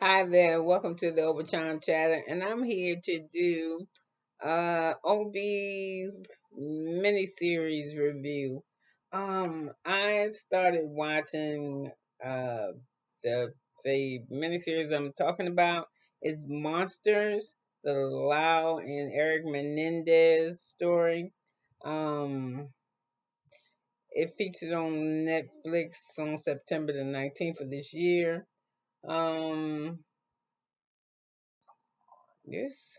Hi there, welcome to the Obachanchatter, and I'm here to do OB's miniseries review. I started watching uh the miniseries I'm talking about is Monsters, the Lau and Eric Menendez story. Um, it featured on Netflix on September the 19th of this year. Um, this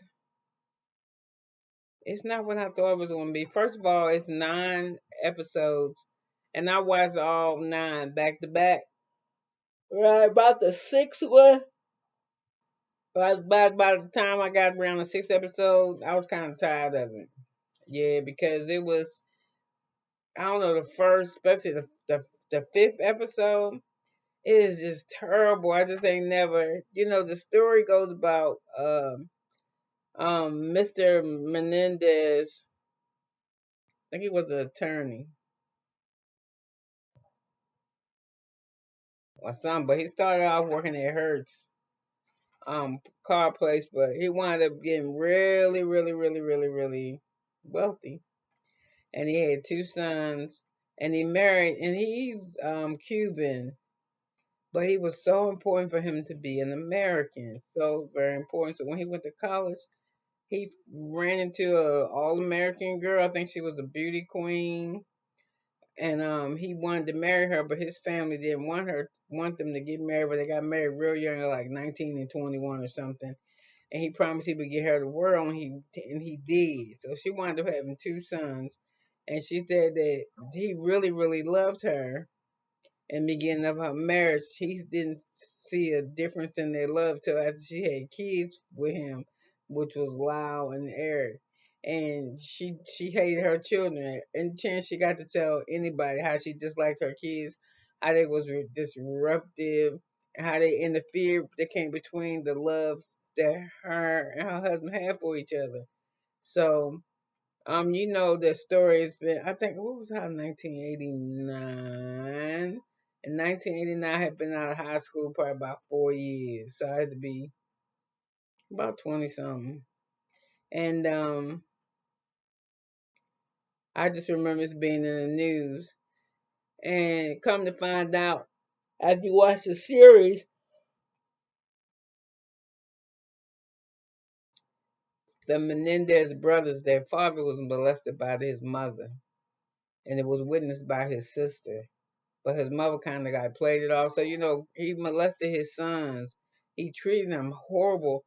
It's not what I thought it was going to be. First of all, it's 9 episodes, and I watched all 9 back to back. Right about the sixth one, by the time I got around the sixth episode, I was kind of tired of it. Yeah, because it was, I don't know, the first, especially the fifth episode, it is just terrible. I just ain't never, the story goes about Mr. Menendez. I think he was an attorney or something, but he started off working at Hertz car place, but he wound up getting really, really, really, really, really wealthy. And he had 2 sons, and he married, and he's Cuban, but he was so important for him to be an American, so very important. So when he went to college, he ran into a all American girl. I think she was a beauty queen, and he wanted to marry her, but his family didn't want them to get married, but they got married real young, like 19 and 21 or something. And he promised he would get her the world, and he did. So she wound up having 2 sons, and she said that he really, really loved her. In the beginning of her marriage, he didn't see a difference in their love till after she had kids with him, which was Lyle and Eric. And she hated her children. And chance she got to tell anybody how she disliked her kids, how they was disruptive, and how they interfered. They came between the love that her and her husband had for each other. So the story has been, I think, what was that, 1989? In 1989, I had been out of high school probably about 4 years. So I had to be about 20 something. And I just remember it being in the news. And come to find out, after you watch the series, the Menendez brothers, their father was molested by his mother. And it was witnessed by his sister. But his mother kind of got played it off. So he molested his sons. He treated them horrible.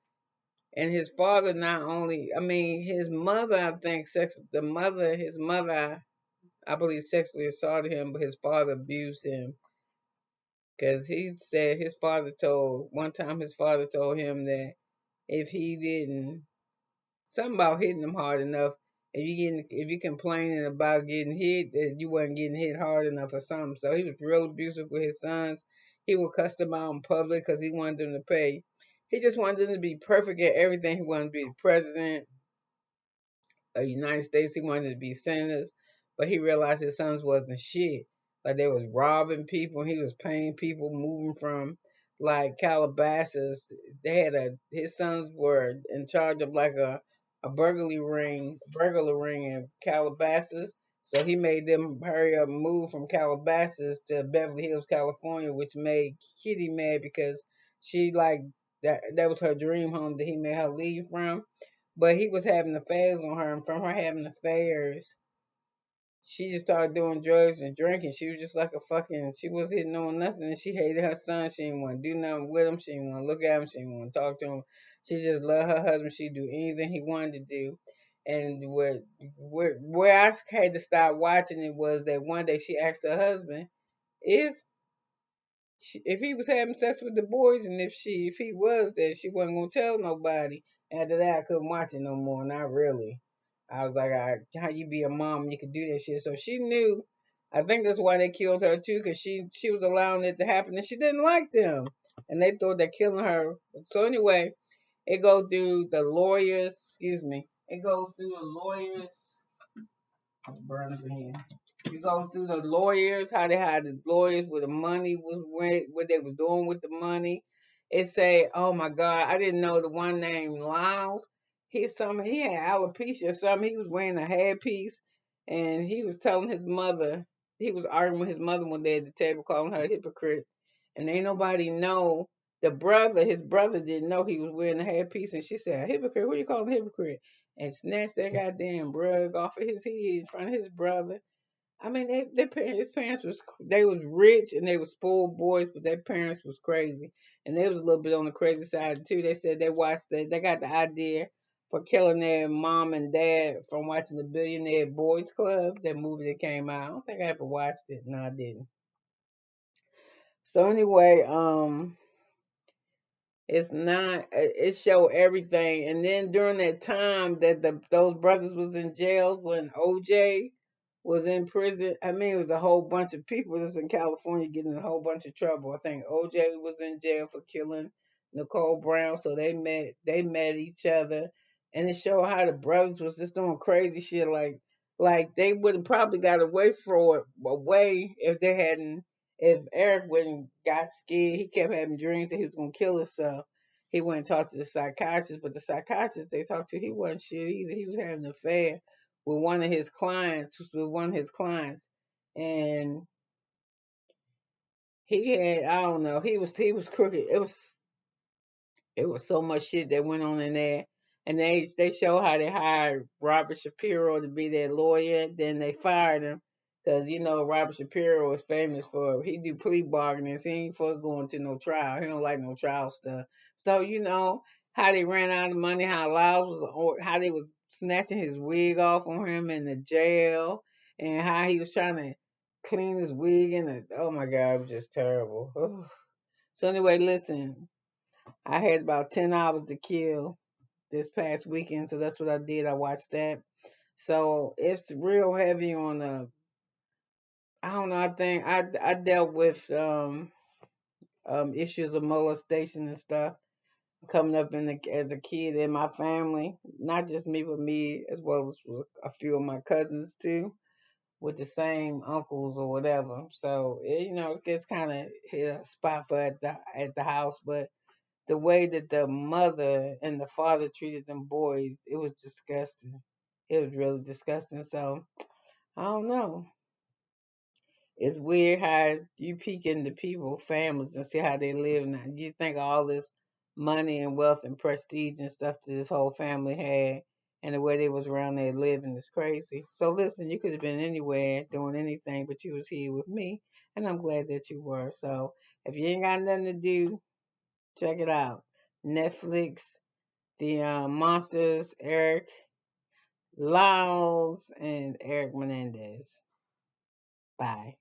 And his father not only, I mean, his mother, I think, his mother, I believe, sexually assaulted him, but his father abused him because he said one time his father told him that if he didn't something about hitting them hard enough. If you complaining about getting hit, that you wasn't getting hit hard enough or something. So he was real abusive with his sons. He would cuss them out in public because he wanted them to pay. He just wanted them to be perfect at everything. He wanted to be the president of the United States. He wanted to be senators, but he realized his sons wasn't shit. Like they was robbing people. He was paying people moving from like Calabasas. His sons were in charge of like a burglar ring in Calabasas. So he made them hurry up and move from Calabasas to Beverly Hills, California, which made Kitty mad because she like that was her dream home that he made her leave from. But he was having affairs on her, and from her having affairs, she just started doing drugs and drinking. She was just like she was hitting on nothing, and she hated her son. She didn't want to do nothing with him. She didn't want to look at him. She didn't want to talk to him. She just loved her husband. She'd do anything he wanted to do. And where I had to stop watching it was that one day she asked her husband if if he was having sex with the boys, and if he was, that she wasn't gonna tell nobody. After that, I couldn't watch it no more. Not really. I was like, how you be a mom and you could do that shit? So she knew. I think that's why they killed her too, because she was allowing it to happen, and she didn't like them, and they thought they're killing her. So anyway, it goes through the lawyers. Excuse me. It goes through the lawyers. I'm burning for him. You go through the lawyers, how they had the lawyers where the money was went, what they was doing with the money. it say, oh my God, I didn't know the one named Lyles. He had alopecia or something. He was wearing a headpiece, and he was telling his mother, he was arguing with his mother one day at the table, calling her a hypocrite. And ain't nobody know. His brother didn't know he was wearing a headpiece, and she said, a hypocrite? What you calling a hypocrite? And snatched that goddamn rug off of his head in front of his brother. I mean, his parents they was rich and they was spoiled boys, but their parents was crazy, and they was a little bit on the crazy side too. They said they got the idea for killing their mom and dad from watching the Billionaire Boys Club, that movie that came out. I don't think I ever watched it. No, I didn't. So anyway, it's not. It showed everything, and then during that time that those brothers was in jail when OJ was in prison. I mean, it was a whole bunch of people that's in California getting in a whole bunch of trouble. I think OJ was in jail for killing Nicole Brown, so they met each other, and it showed how the brothers was just doing crazy shit. Like they would have probably got away if they hadn't if Eric wouldn't got scared. He kept having dreams that he was gonna kill himself. He went and talked to the psychiatrist, but the psychiatrist they talked to, he wasn't shit either. He was having an affair with one of his clients, and he had, I don't know, he was crooked. It was so much shit that went on in there, and they show how they hired Robert Shapiro to be their lawyer. Then they fired him because Robert Shapiro is famous for he do plea bargaining. He ain't for going to no trial. He don't like no trial stuff. So how they ran out of money, how they was snatching his wig off on him in the jail, and how he was trying to clean his wig and oh my God, it was just terrible. Ugh. So anyway, listen. I had about 10 hours to kill this past weekend, so that's what I did. I watched that. So it's real heavy on I don't know, I think I dealt with issues of molestation and stuff coming up as a kid in my family. Not just me, but me as well as with a few of my cousins too, with the same uncles or whatever. So it gets kind of hit a spot for at the house, but the way that the mother and the father treated them boys, it was disgusting. It was really disgusting. So I don't know. It's weird how you peek into people, families, and see how they live now. You think all this money and wealth and prestige and stuff that this whole family had, and the way they was around there living is crazy. So listen, you could have been anywhere doing anything, but you was here with me, and I'm glad that you were. So if you ain't got nothing to do, check it out. Netflix, the Monsters, Eric Lyles, and Eric Menendez. Bye.